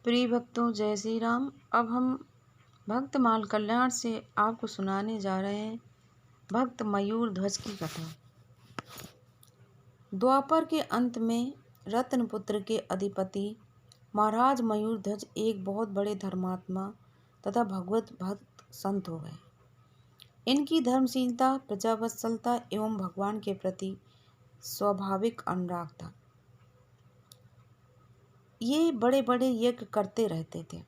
प्रिय भक्तों, जय श्री राम। अब हम भक्त माल कल्याण से आपको सुनाने जा रहे हैं भक्त मयूर ध्वज की कथा। द्वापर के अंत में रत्नपुत्र के अधिपति महाराज मयूर ध्वज एक बहुत बड़े धर्मात्मा तथा भगवत भक्त संत हो गए। इनकी धर्मशीलता, प्रजावत्सलता एवं भगवान के प्रति स्वाभाविक अनुराग था। ये बड़े बड़े यज्ञ करते रहते थे।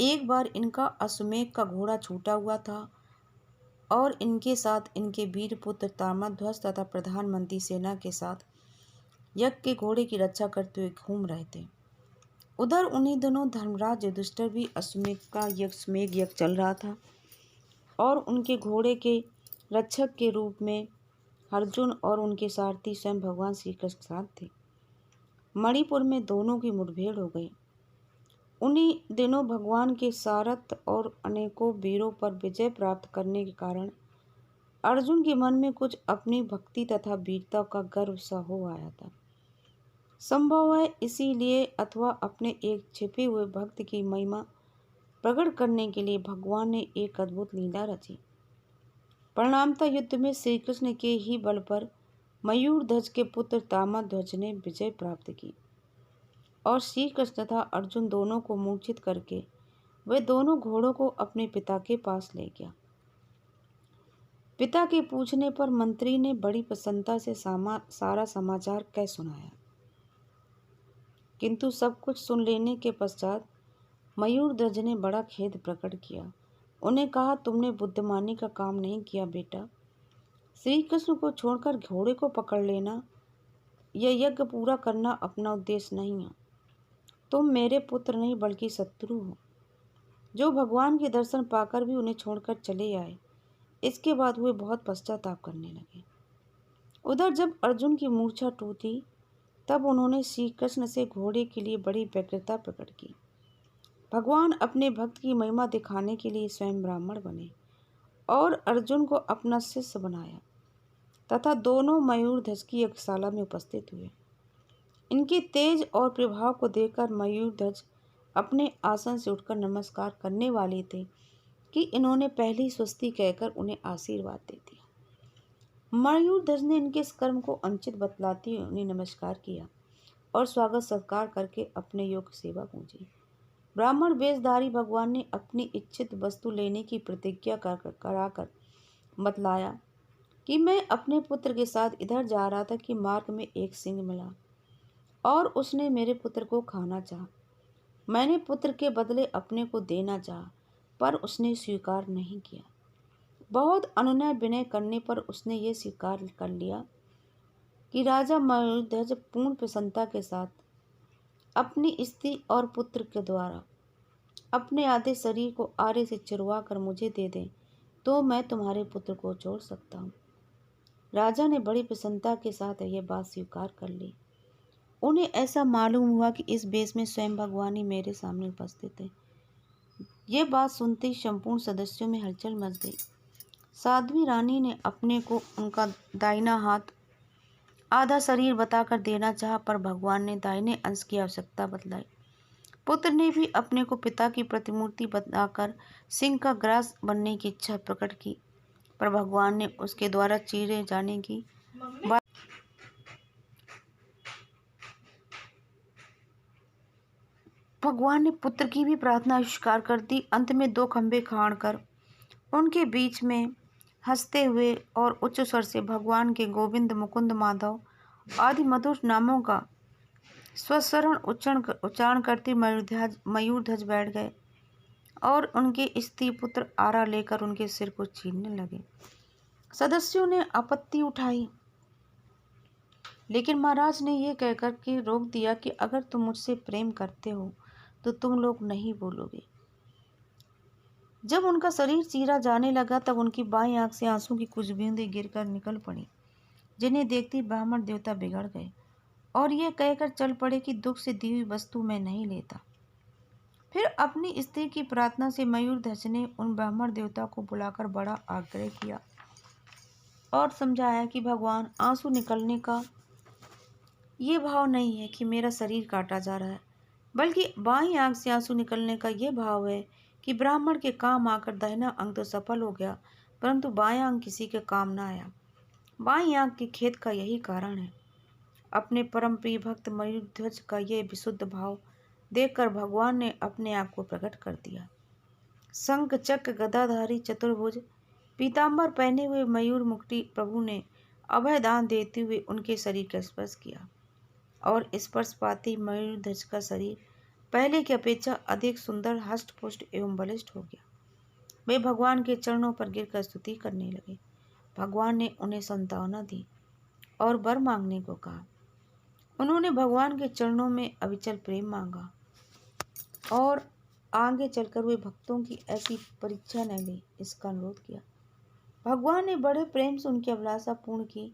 एक बार इनका अश्वमेध का घोड़ा छूटा हुआ था और इनके साथ इनके वीर पुत्र ताम्रध्वज तथा प्रधानमंत्री सेना के साथ यज्ञ के घोड़े की रक्षा करते हुए घूम रहे थे। उधर उन्हीं दिनों धर्मराज युधिष्ठिर भी अश्वमेध यज्ञ चल रहा था और उनके घोड़े के रक्षक के रूप में अर्जुन और उनके सारथी स्वयं भगवान श्री कृष्ण साथ थे। मणिपुर में दोनों की मुठभेड़ हो गई। उन्हीं दिनों भगवान के सारथ और अनेकों वीरों पर विजय प्राप्त करने के कारण अर्जुन के मन में कुछ अपनी भक्ति तथा वीरता का गर्व सा हो आया था। संभव है इसीलिए अथवा अपने एक छिपे हुए भक्त की महिमा प्रकट करने के लिए भगवान ने एक अद्भुत लीला रची। परिणामतः युद्ध में श्री कृष्ण के ही बल पर मयूर ध्वज के पुत्र ताम्रध्वज ने विजय प्राप्त की और श्री कृष्ण तथा अर्जुन दोनों को मूर्छित करके वे दोनों घोड़ों को अपने पिता के पास ले गया। पिता के पूछने पर मंत्री ने बड़ी प्रसन्नता से सारा समाचार कह सुनाया, किंतु सब कुछ सुन लेने के पश्चात मयूर ध्वज ने बड़ा खेद प्रकट किया। उन्हें कहा, तुमने बुद्धिमानी का काम नहीं किया बेटा। श्री कृष्ण को छोड़कर घोड़े को पकड़ लेना, यह यज्ञ पूरा करना अपना उद्देश्य नहीं है। तुम मेरे पुत्र नहीं बल्कि शत्रु हो, जो भगवान के दर्शन पाकर भी उन्हें छोड़कर चले आए। इसके बाद वे बहुत पश्चाताप करने लगे। उधर जब अर्जुन की मूर्छा टूटी तब उन्होंने श्री कृष्ण से घोड़े के लिए बड़ी व्यग्रता प्रकट की। भगवान अपने भक्त की महिमा दिखाने के लिए स्वयं ब्राह्मण बने और अर्जुन को अपना शिष्य बनाया तथा दोनों मयूर ध्वज की यज्ञशाला में उपस्थित हुए। इनके तेज और प्रभाव को देखकर मयूर ध्वज अपने आसन से उठकर नमस्कार करने वाले थे कि इन्होंने पहली स्वस्ति कहकर उन्हें आशीर्वाद दे दिया। मयूर ध्वज ने इनके इस कर्म को अनुचित बतलाते हुए उन्हें नमस्कार किया और स्वागत सत्कार करके अपने योग्य सेवा पूजी। ब्राह्मण वेशधारी भगवान ने अपनी इच्छित वस्तु लेने की प्रतिज्ञा कराकर बतलाया कि मैं अपने पुत्र के साथ इधर जा रहा था कि मार्ग में एक सिंह मिला और उसने मेरे पुत्र को खाना चाहा। मैंने पुत्र के बदले अपने को देना चाहा, पर उसने स्वीकार नहीं किया। बहुत अनुनय विनय करने पर उसने ये स्वीकार कर लिया कि राजा मयूर ध्वज पूर्ण प्रसन्नता के साथ अपनी स्त्री और पुत्र के द्वारा अपने आधे शरीर को आरे से चिरवा कर मुझे दे दें तो मैं तुम्हारे पुत्र को छोड़ सकता हूँ। राजा ने बड़ी प्रसन्नता के साथ यह बात स्वीकार कर ली। उन्हें ऐसा मालूम हुआ कि इस बेश में स्वयं भगवान ही मेरे सामने उपस्थित है। ये बात सुनते ही संपूर्ण सदस्यों में हलचल मच गई। साध्वी रानी ने अपने को उनका दाहिना हाथ आधा शरीर बताकर देना चाहा, पर भगवान ने दाहिने अंश की आवश्यकता बतलाई। पुत्र ने भी अपने को पिता की प्रतिमूर्ति बताकर सिंह का ग्रास बनने की इच्छा प्रकट की, पर भगवान ने उसके द्वारा चीरे जाने की बात भगवान ने पुत्र की भी प्रार्थना स्वीकार कर दी। अंत में दो खंभे खाड़ कर उनके बीच में हंसते हुए और उच्च स्वर से भगवान के गोविंद, मुकुंद, माधव आदि मधुर नामों का स्वशरण उच्चारण करते मयूर ध्वज बैठ गए और उनके स्त्री पुत्र आरा लेकर उनके सिर को चीरने लगे। सदस्यों ने आपत्ति उठाई, लेकिन महाराज ने यह कहकर के रोक दिया कि अगर तुम मुझसे प्रेम करते हो तो तुम लोग नहीं बोलोगे। जब उनका शरीर चीरा जाने लगा तब उनकी बाईं आंख से आंसू की कुछ बूंदें गिरकर निकल पड़ी, जिन्हें देखते ब्राह्मण देवता बिगड़ गए और ये कहकर चल पड़े कि दुख से दी हुई वस्तु मैं नहीं लेता। फिर अपनी स्त्री की प्रार्थना से मयूर ध्वज ने उन ब्राह्मण देवता को बुलाकर बड़ा आग्रह किया और समझाया कि भगवान, आंसू निकलने का ये भाव नहीं है कि मेरा शरीर काटा जा रहा है, बल्कि बाईं आंख से आंसू निकलने का ये भाव है कि ब्राह्मण के काम आकर दाहिना अंग तो सफल हो गया, परंतु बायां अंग किसी के काम न आया। बाईं आंख के खेद का यही कारण है। अपने परम प्रिय भक्त मयूरध्वज का यह विशुद्ध भाव देखकर भगवान ने अपने आप को प्रकट कर दिया। शंख चक्र गदाधारी चतुर्भुज पीताम्बर पहने हुए मयूर मुकुटी प्रभु ने अभय दान देते हुए उनके शरीर का स्पर्श किया, और स्पर्श पाते ही मयूरध्वज का शरीर पहले की अपेक्षा अधिक सुंदर, हष्ट-पुष्ट एवं बलिष्ठ हो गया। वे भगवान के चरणों पर गिरकर स्तुति करने लगे। भगवान ने उन्हें सांत्वना दी और वर मांगने को कहा। उन्होंने भगवान के चरणों में अविचल प्रेम मांगा और आगे चलकर वे भक्तों की ऐसी परीक्षा न ले, इसका अनुरोध किया। भगवान ने बड़े प्रेम से उनकी अभिलाषा पूर्ण की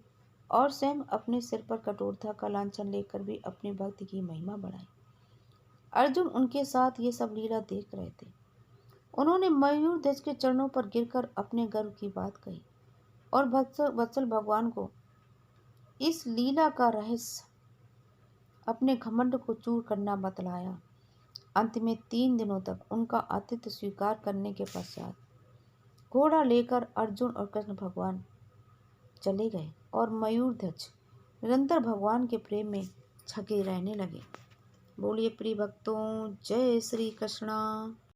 और स्वयं अपने सिर पर कठोरता का लांछन लेकर भी अपने भक्त की महिमा बढ़ाई। अर्जुन उनके साथ ये सब लीला देख रहे थे। उन्होंने मयूरध्वज के चरणों पर गिरकर अपने गर्व की बात कही और वत्सल भगवान को इस लीला का रहस्य, अपने घमंड को चूर करना बतलाया। अंत में 3 दिनों तक उनका आतिथ्य स्वीकार करने के पश्चात घोड़ा लेकर अर्जुन और कृष्ण भगवान चले गए और मयूरध्वज निरंतर भगवान के प्रेम में छके रहने लगे। बोलिए प्रिय भक्तों, जय श्री कृष्णा।